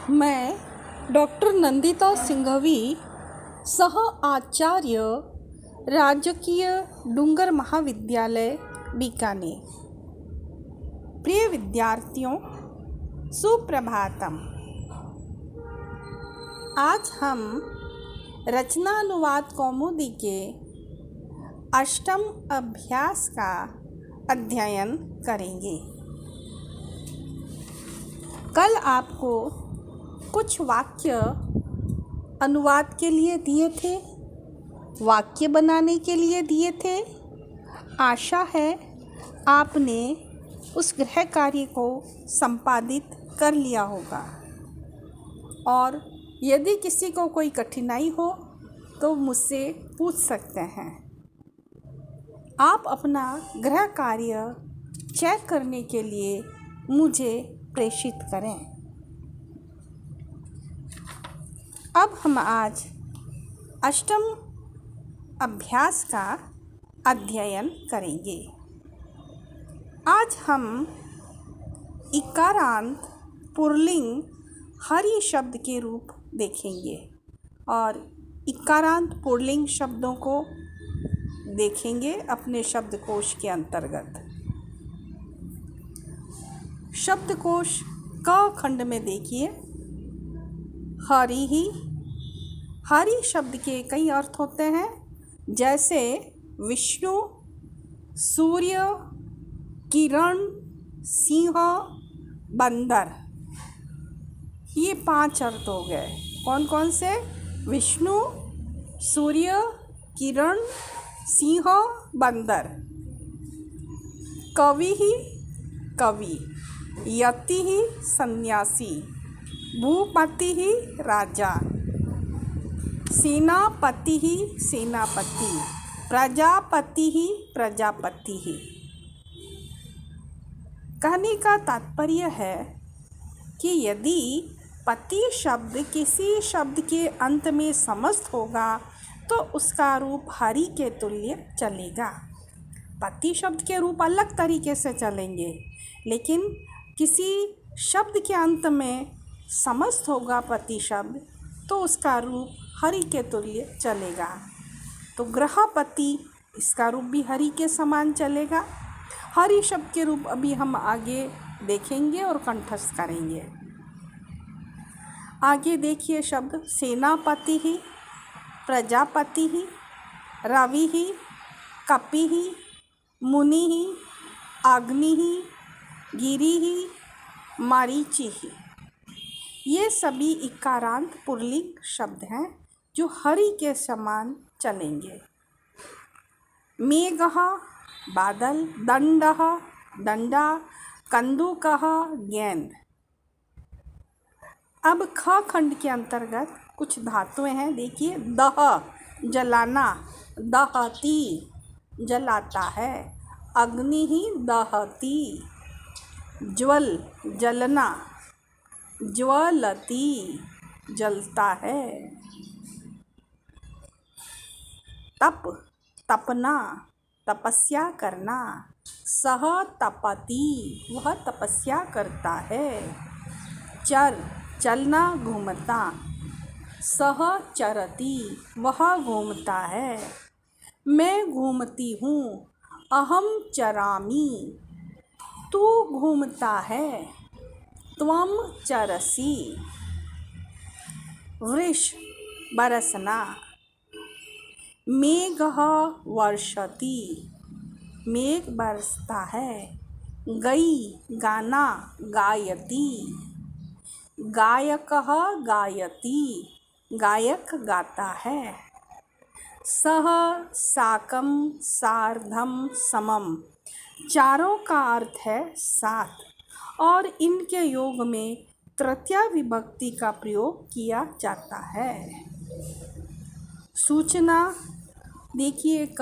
मैं डॉक्टर नंदिता सिंघवी, सह आचार्य, राजकीय डूंगर महाविद्यालय बीकानेर। प्रिय विद्यार्थियों, सुप्रभातम। आज हम रचनानुवाद कौमुदी के अष्टम अभ्यास का अध्ययन करेंगे। कल आपको कुछ वाक्य अनुवाद के लिए दिए थे, वाक्य बनाने के लिए दिए थे। आशा है आपने उस गृह कार्य को संपादित कर लिया होगा, और यदि किसी को कोई कठिनाई हो तो मुझसे पूछ सकते हैं। आप अपना गृह कार्य चेक करने के लिए मुझे प्रेषित करें। अब हम आज अष्टम अभ्यास का अध्ययन करेंगे। आज हम इकारांत पुल्लिंग हरि शब्द के रूप देखेंगे और इकारांत पुल्लिंग शब्दों को देखेंगे अपने शब्दकोश के अंतर्गत। शब्दकोश क खंड में देखिए, हरि शब्द के कई अर्थ होते हैं, जैसे विष्णु, सूर्य, किरण, सिंह, बंदर। ये 5 अर्थ हो गए। कौन कौन से? विष्णु, सूर्य, किरण, सिंह, बंदर। कवि, यति, सन्यासी। भूपति, राजा। सेनापति, सेनापति। प्रजापति, प्रजापति। कहने का तात्पर्य है कि यदि पति शब्द किसी शब्द के अंत में समस्त होगा तो उसका रूप हरि के तुल्य चलेगा। पति शब्द के रूप अलग तरीके से चलेंगे, लेकिन किसी शब्द के अंत में समस्त होगा पति शब्द तो उसका रूप हरि के तुल्य चलेगा। तो गृहपति, इसका रूप भी हरि के समान चलेगा। हरि शब्द के रूप अभी हम आगे देखेंगे और कंठस्थ करेंगे। आगे देखिए शब्द सेनापति, प्रजापति, रवि, कपि, मुनि, अग्नि, गिरि, मरीचि। ये सभी इकारांत पुल्लिंग शब्द हैं जो हरि के समान चलेंगे। मेघः, बादल। दंडः, डंडा। कंदुकः, गेंद। अब ख खंड के अंतर्गत कुछ धातुएं हैं। देखिए, दह, जलाना। दहती, जलाता है। अग्नि ही दहती। ज्वल, जलना। ज्वलती, जलता है। तप, तपना, तपस्या करना। सह तपति, वह तपस्या करता है। चर, चलना, घूमता। सह चरति, वह घूमता है। मैं घूमती हूँ। अहम चरामि, तू घूमता है। त्वम चरसि। वृष, बरसना। मेघः वर्षति, मेघ बरसता है। गई, गाना, गायति। गायकः गायति, गायक गाता है। सह, साकं, सार्धं, समम। चारों का अर्थ है साथ, और इनके योग में तृतीया विभक्ति का प्रयोग किया जाता है। सूचना देखिए, क,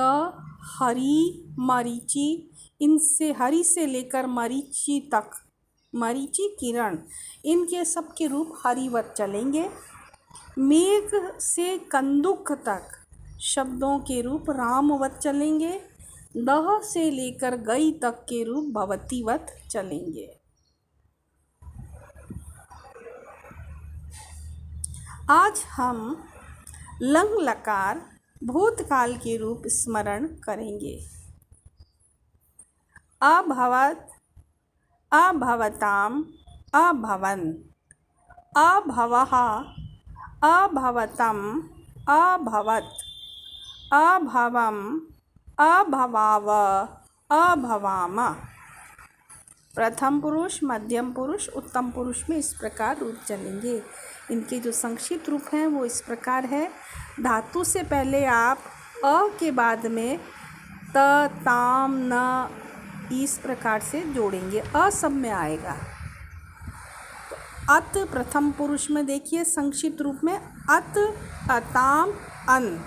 हरि, मरीचि। इनसे हरि से लेकर मरीचि तक, मरीचि, किरण, इनके सब के रूप हरिवत चलेंगे। मेघ से कंदुक तक शब्दों के रूप रामवत चलेंगे। दह से लेकर गई तक के रूप भवतीवत चलेंगे। आज हम लंग लकार भूतकाल के रूप स्मरण करेंगे। अभवत, अभवताम, अभवन, अभवः, अभवतम, अभवत, अभवम, अभवाव, अभवाम। प्रथम पुरुष, मध्यम पुरुष, उत्तम पुरुष में इस प्रकार रूप चलेंगे। इनके जो संक्षिप्त रूप हैं वो इस प्रकार है। धातु से पहले आप अ के बाद में त, ताम, न इस प्रकार से जोड़ेंगे। अ सब में आएगा। तो अत प्रथम पुरुष में देखिए संक्षिप्त रूप में अत, अताम, अन।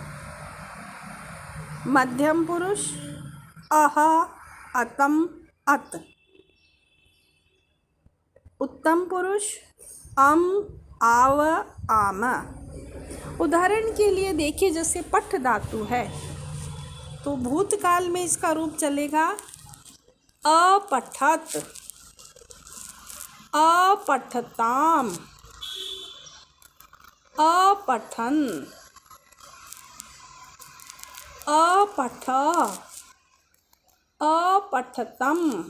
मध्यम पुरुष अह, अतम, अत। उत्तम पुरुष अम, आव, आम। उदाहरण के लिए देखिए, जैसे पठ धातु है तो भूतकाल में इसका रूप चलेगा अपठत, अपठताम, अपठन, अपठ, अपठतम,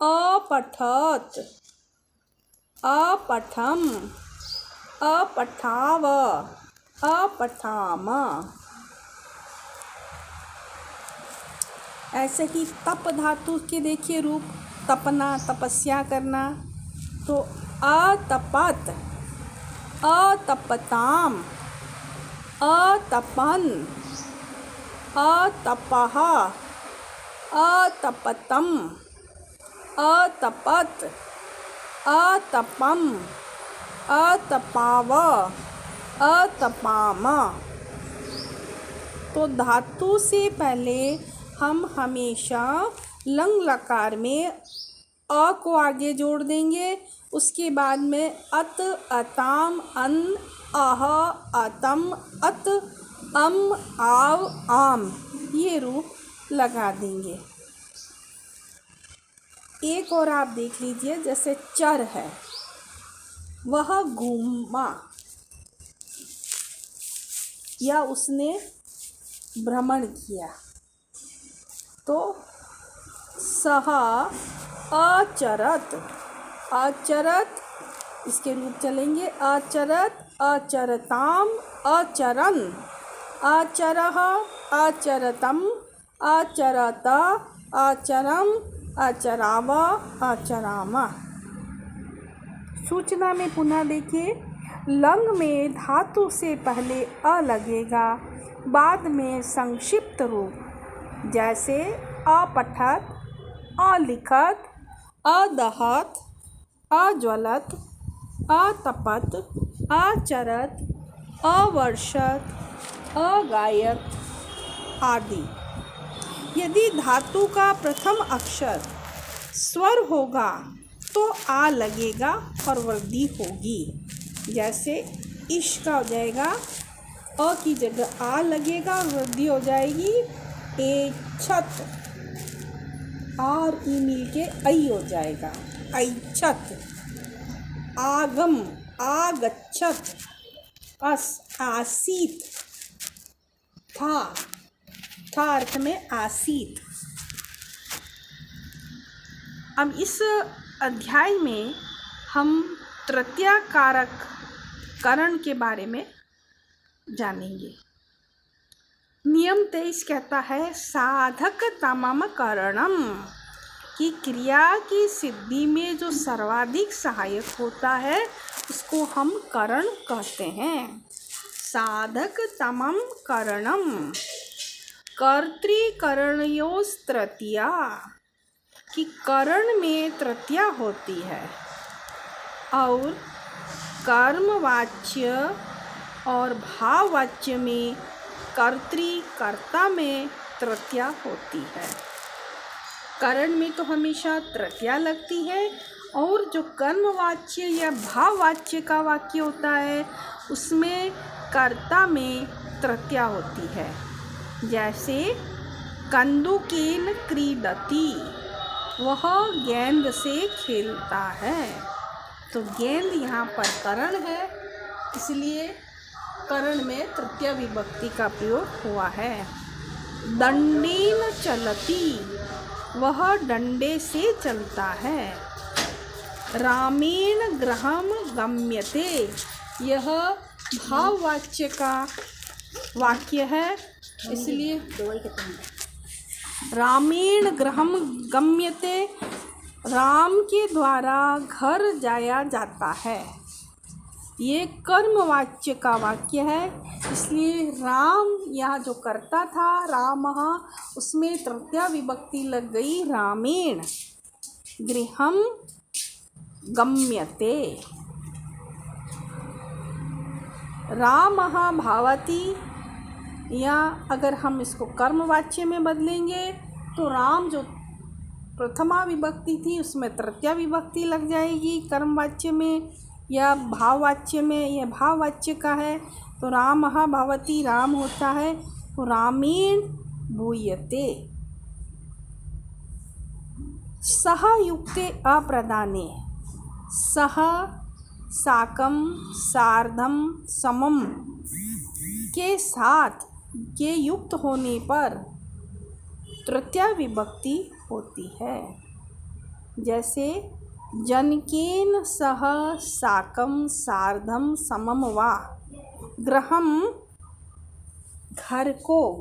अपठत, अपठम, अपठाव, अपठाम। ऐसे ही तप धातु के देखिए रूप, तपना, तपस्या करना। तो अतपत, अतपताम, अतपन, अतपः, अतपतम, अतपत, अतपम, अतपाव, अतपाम। तो धातु से पहले हम हमेशा लंग लकार में अ को आगे जोड़ देंगे। उसके बाद में अत, अताम, अन, अह, अतम, अत, अम, आव, आम ये रूप लगा देंगे। एक और आप देख लीजिए, जैसे चर है, वह घूमा या उसने भ्रमण किया। तो सह अचरत, अचरत इसके रूप चलेंगे अचरत, अचरताम, अचरन, अचरः, अचरतम, अचरत, अचरम, अचराव, अचराम। सूचना में पुनः देखिए, लंग में धातु से पहले अ लगेगा, बाद में संक्षिप्त रूप जैसे अपठत, अलिखत, अदहत, अज्वलत, अतपत, अचरत, अवर्षत, अगायत आदि। यदि धातु का प्रथम अक्षर स्वर होगा तो आ लगेगा और वृद्धि होगी। जैसे इश का हो जाएगा, अ की जगह आ लगेगा और वृद्धि हो जाएगी एछत, और ई मिल के ऐ हो जाएगा ऐछत। आगम, आगच्छत, अस, आसीत, था, था अर्थ में आसीत। अब इस अध्याय में हम तृतीया कारक करण के बारे में जानेंगे। नियम 23 कहता है, साधक तमम करणम, कि क्रिया की सिद्धि में जो सर्वाधिक सहायक होता है उसको हम करण कहते हैं। साधक तमम करणम, कर्तृकरणयोस् तृतीया, कि करण में तृतीया होती है, और कर्मवाच्य और भाववाच्य में कर्ता में तृतीया होती है। करण में तो हमेशा तृतीया लगती है, और जो कर्मवाच्य या भाववाच्य का वाक्य होता है उसमें कर्ता में तृतीया होती है। जैसे कंदुकेन क्रीडति, वह गेंद से खेलता है। तो गेंद यहाँ पर करण है इसलिए करण में तृतीय विभक्ति का प्रयोग हुआ है। दंडेन चलती, वह डंडे से चलता है। रामेण गृहं गम्यते, यह भाववाच्य का वाक्य है, इसलिए रामेण गृहं गम्यते, राम के द्वारा घर जाया जाता है। ये कर्मवाच्य का वाक्य है, इसलिए राम यहाँ जो करता था रामः, उसमें तृतीया विभक्ति लग गई रामेण गृहं गम्यते। रामः भावति, या अगर हम इसको कर्मवाच्य में बदलेंगे तो राम जो प्रथमा विभक्ति थी उसमें तृतीया विभक्ति लग जाएगी कर्मवाच्य में या भाववाच्य में। यह भाववाच्य का है तो रामः भवति, राम होता है तो रामेण भूयते। सह युक्ते अप्रदाने, सह साकं सार्धं समम के साथ के युक्त होने पर तृतीया विभक्ति होती है। जैसे जनकेन सह साकं सार्धं समम वा, गृहं घर को,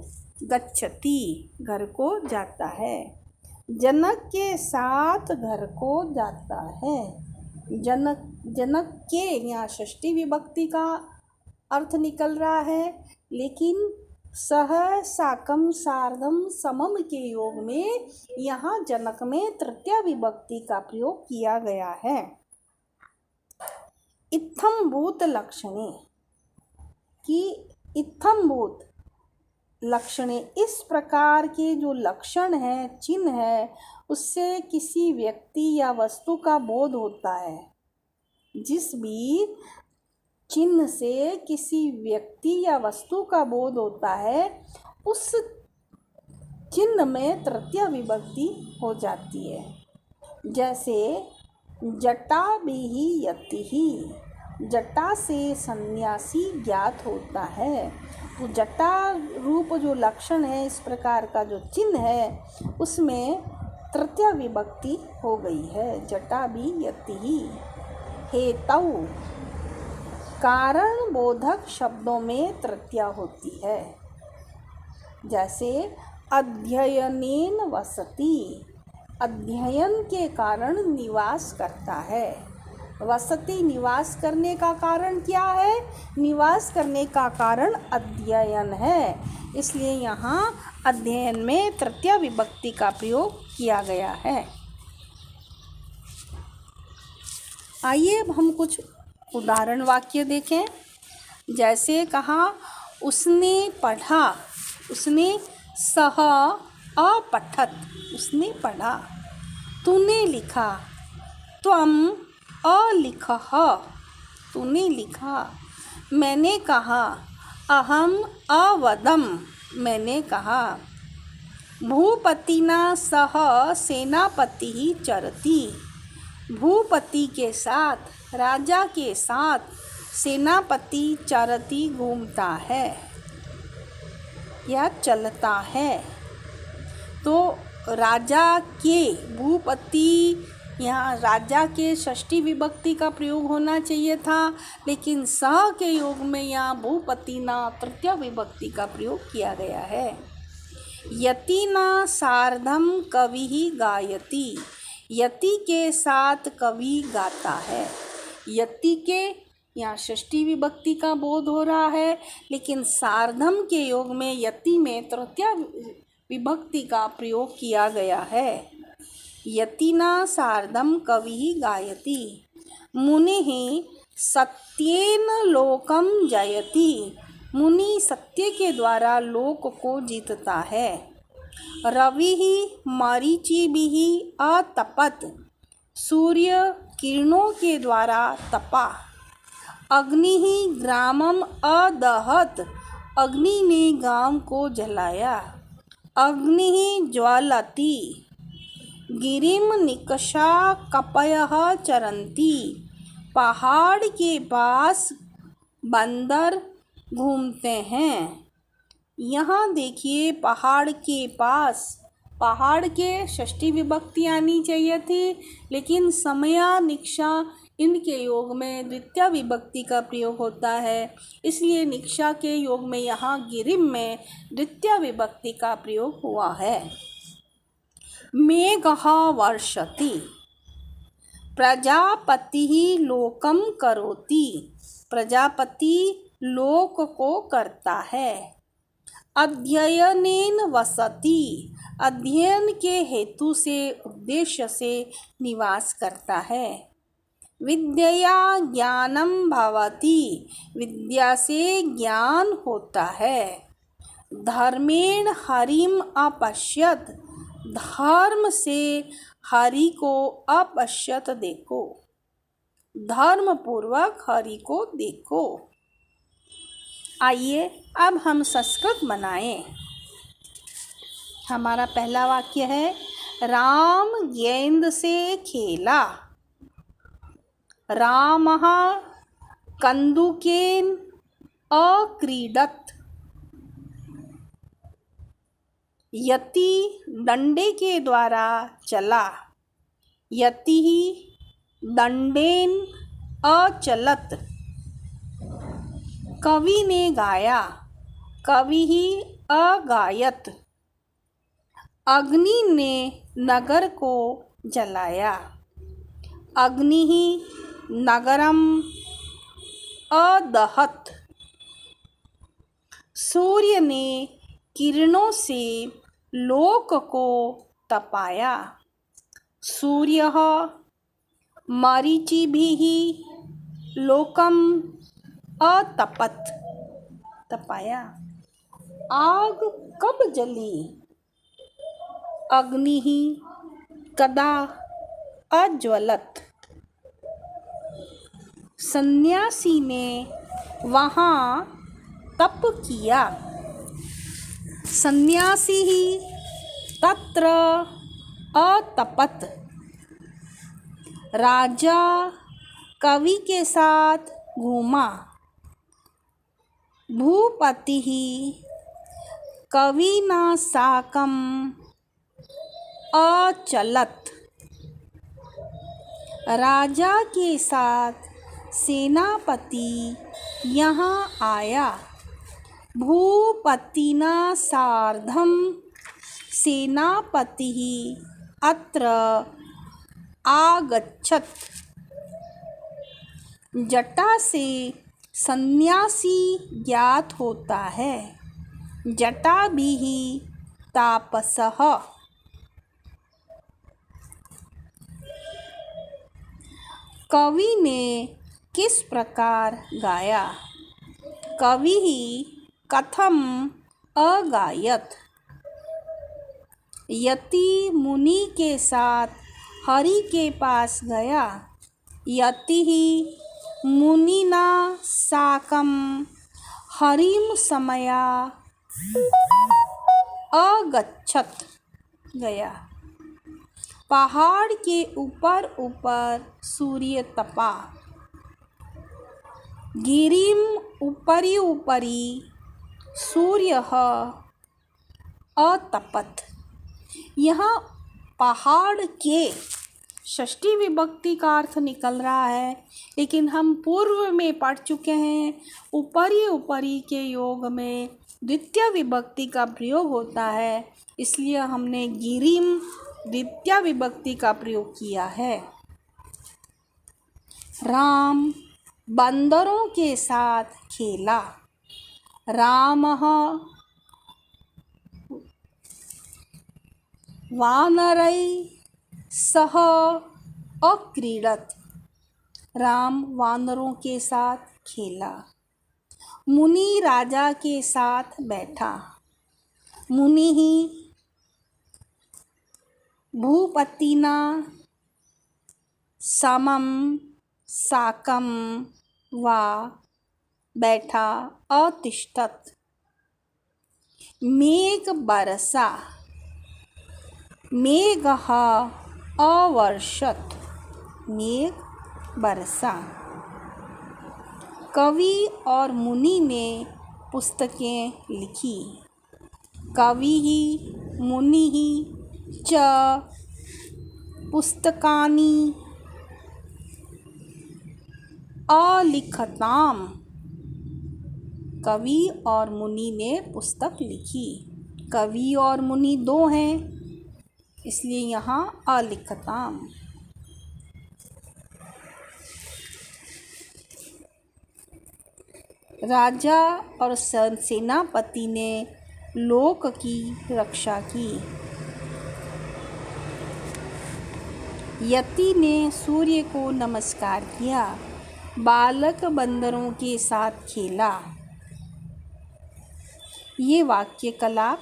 गच्छति घर को जाता है, जनक के साथ घर को जाता है। जनक के यहाँ षष्ठी विभक्ति का अर्थ निकल रहा है, लेकिन सह साकं सार्धं समम के योग में यहाँ जनक में तृतीया विभक्ति का प्रयोग किया गया है। इत्थम्भूत लक्षणे, कि इत्थम्भूत लक्षणे, इस प्रकार के जो लक्षण है, चिन्ह है, उससे किसी व्यक्ति या वस्तु का बोध होता है। जिस भी चिन्ह से किसी व्यक्ति या वस्तु का बोध होता है, उस चिन्ह में तृतीया विभक्ति हो जाती है। जैसे जटाभिः यतिः, जटा से सन्यासी ज्ञात होता है, तो जटा रूप जो लक्षण है, इस प्रकार का जो चिन्ह है, उसमें तृतीया विभक्ति हो गई है। जटाभिः यतिः। हेतौ, कारण बोधक शब्दों में तृतीया होती है। जैसे अध्ययनेन वसति, अध्ययन के कारण निवास करता है। वसति निवास करने का कारण क्या है? निवास करने का कारण अध्ययन है, इसलिए यहाँ अध्ययन में तृतीया विभक्ति का प्रयोग किया गया है। आइए अब हम कुछ उदाहरण वाक्य देखें। जैसे कहा उसने पढ़ा, उसने सह अपठत, उसने पढ़ा। तूने लिखा, त्वं अलिखः, तूने लिखा। मैंने कहा, अहम अवदम, मैंने कहा। भूपतिना सह सेनापतिः चरति, भूपति के साथ, राजा के साथ सेनापति चरति घूमता है या चलता है। तो राजा के, भूपति, यहाँ राजा के षष्ठी विभक्ति का प्रयोग होना चाहिए था, लेकिन सह के योग में यहाँ भूपतिना तृतीया विभक्ति का प्रयोग किया गया है। यतिना सार्धम कविः गायति, यति के साथ कवि गाता है। यति के यहाँ षष्ठी विभक्ति का बोध हो रहा है, लेकिन सार्धम के योग में यति में तृतीया विभक्ति का प्रयोग किया गया है। यतिना सार्धम कविः गायति। मुनिः सत्येन लोकम जयति, मुनि सत्य के द्वारा लोक को जीतता है। रविः मरीचिभिः अतपत, सूर्य किरणों के द्वारा तपा। अग्निः ग्रामम अदहत, अग्नि ने गांव को जलाया। अग्निः ज्वलति। गिरिम निकषा कपयः चरन्ति, पहाड़ के पास बंदर घूमते हैं। यहाँ देखिए पहाड़ के पास, पहाड़ के षष्ठी विभक्ति आनी चाहिए थी, लेकिन समया निक्षा इनके योग में द्वितीय विभक्ति का प्रयोग होता है, इसलिए निक्षा के योग में यहाँ गिरिम में द्वितीय विभक्ति का प्रयोग हुआ है। मेघः वर्षति, प्रजापतिः लोकं करोति, प्रजापति लोक को करता है। अध्ययनेन वसति, अध्ययन के हेतु से, उद्देश्य से निवास करता है। विद्यया ज्ञानं भवति, विद्या से ज्ञान होता है। धर्मेण हरिम अपश्यत, धर्म से हरि को अपश्यत देखो, धर्म पूर्वक हरि को देखो। आइए अब हम संस्कृत बनाएं। हमारा पहला वाक्य है, राम गेंद से खेला। रामः कन्दुकेन अक्रीडत्। यति डंडे के द्वारा चला। यतिः दंडेन अचलत्। कवि ने गाया। कविः अगायत्। अग्नि ने नगर को जलाया। अग्निः नगरम अदहत्। सूर्य ने किरणों से लोक को तपाया। सूर्यः मरीचिभिः लोकम अतपत्, तपाया। आग कब जली? अग्निः कदा अज्वलत्। सन्यासी ने वहाँ तप किया। सन्यासी तत्र अतपत्। राजा कवि के साथ घूमा। भूपतिः कविना साकं अचलत्। राजा के साथ सेनापति यहाँ आया। भूपतिना सार्धं सेनापतिः अत्र आगच्छत्। जटा से सन्यासी ज्ञात होता है। जटाभिः तापसः। कवि ने किस प्रकार गाया? कविः कथम अगायत्। यति मुनि के साथ हरि के पास गया। यतिः मुनिना साकं हरिम समया अगच्छत्, गया। पहाड़ के ऊपर ऊपर सूर्य तपा। गिरिम उपरि उपरि सूर्यः अतपत्। यहाँ पहाड़ के षष्ठी विभक्ति का अर्थ निकल रहा है, लेकिन हम पूर्व में पढ़ चुके हैं उपरि उपरि के योग में द्वितीय विभक्ति का प्रयोग होता है, इसलिए हमने गिरिम द्वितीय विभक्ति का प्रयोग किया है। राम बंदरों के साथ खेला। रामः वानरै सह अक्रीडत्। राम वानरों के साथ खेला। मुनि राजा के साथ बैठा। मुनिः भूपतिना समं साकं वा बैठा अतिष्ठत्। मेघ बरसा। मेघः अवर्षत्। मेघ बरसा। कवि और मुनि ने पुस्तकें लिखी। कविः मुनिः च पुस्तकानि अलिखताम्। कवि और मुनि ने पुस्तक लिखी। कवि और मुनि दो हैं, इसलिए यहाँ अलिखताम्। राजा और सेनापति ने लोक की रक्षा की। यति ने सूर्य को नमस्कार किया। बालक बंदरों के साथ खेला। ये वाक्य कलाप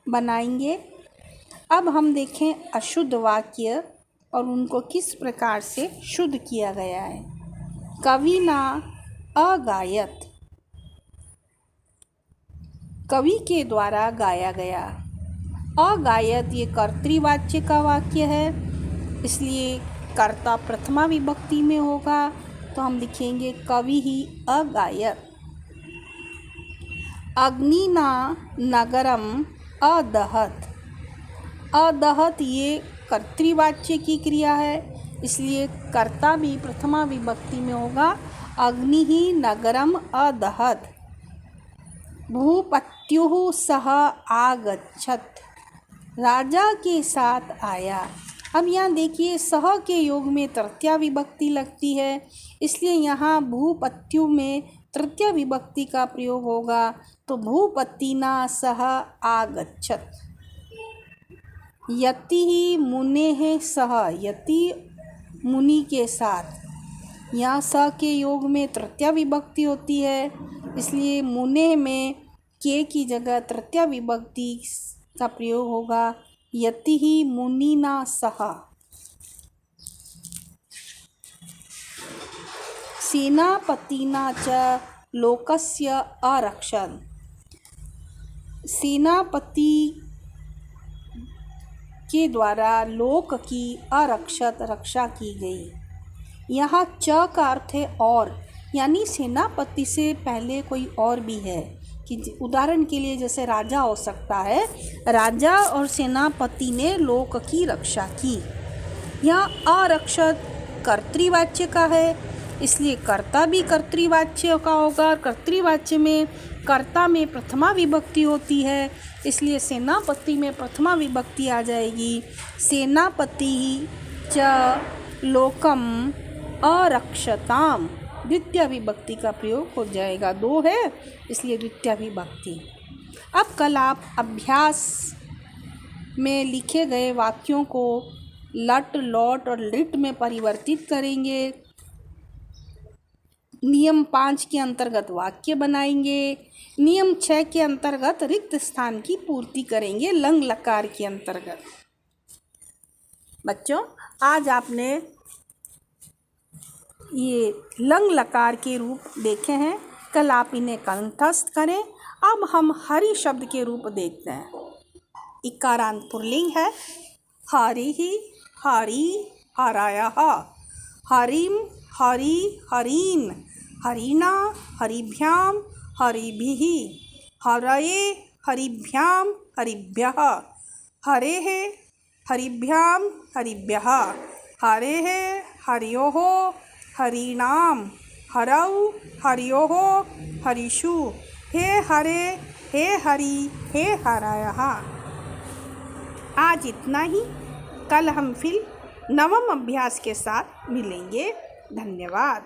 बनाएंगे। अब हम देखें अशुद्ध वाक्य और उनको किस प्रकार से शुद्ध किया गया है। कविना अगायत, कवि के द्वारा गाया गया। अगायत ये कर्तृवाच्य का वाक्य है, इसलिए कर्ता प्रथमा विभक्ति में होगा, तो हम लिखेंगे कवि ही अगायत। अग्निना नगरम अदहत। अदहत ये कर्तृवाच्य की क्रिया है, इसलिए कर्ता भी प्रथमा विभक्ति में होगा। अग्नि ही नगरम अदहत। भूपत्युः सह आगच्छत। राजा के साथ आया। अब यहाँ देखिए सह के योग में तृतीया विभक्ति लगती है, इसलिए यहाँ भूपत्यु में तृतीया विभक्ति का प्रयोग होगा, तो भूपतिना सह आगच्छत। यति मुनेः सह, यति मुनि के साथ। यहाँ स के योग में तृतीया विभक्ति होती है, इसलिए मुने में के की जगह तृतीया विभक्ति का प्रयोग होगा। यति ही मुनिना सह। सेनापतिना च लोकस्य अरक्षन्। सेनापति के द्वारा लोक की रक्षा की गई। यहाँ च का अर्थ है और, यानी सेनापति से पहले कोई और भी है, कि उदाहरण के लिए जैसे राजा हो सकता है। राजा और सेनापति ने लोक की रक्षा की। यहाँ अरक्षत कर्तृवाच्य का है, इसलिए कर्ता भी कर्तृवाच्य का होगा, और कर्तृवाच्य में कर्ता में प्रथमा विभक्ति होती है, इसलिए सेनापति में प्रथमा विभक्ति आ जाएगी। सेनापति च लोकम अरक्षताम। द्वितीय विभक्ति का प्रयोग हो जाएगा, दो है इसलिए द्वितीय विभक्ति। अब कल आप अभ्यास में लिखे गए वाक्यों को लट, लौट और लिट में परिवर्तित करेंगे। नियम 5 के अंतर्गत वाक्य बनाएंगे। नियम 6 के अंतर्गत रिक्त स्थान की पूर्ति करेंगे लंग लकार के अंतर्गत। बच्चों, आज आपने ये लंग लकार के रूप देखे हैं, कल आप इन्हें कंठस्थ करें। अब हम हरि शब्द के रूप देखते हैं। इकारांत पुल्लिंग है। हरिः, हरि, हरायः। हरिं, हरि, हरीन्। हरिणा, हरिभ्यां, हरिभिः। हरये, हरिभ्यां, हरिभ्यः। हरेः, हरिभ्यां, हरिभ्यः। हरेः, हर्योः, हरीणां। हरौ, हर्योः, हरिषु। हे हरे, हे हरि, हे हरायः। आज इतना ही। कल हम फिर नवम अभ्यास के साथ मिलेंगे। धन्यवाद।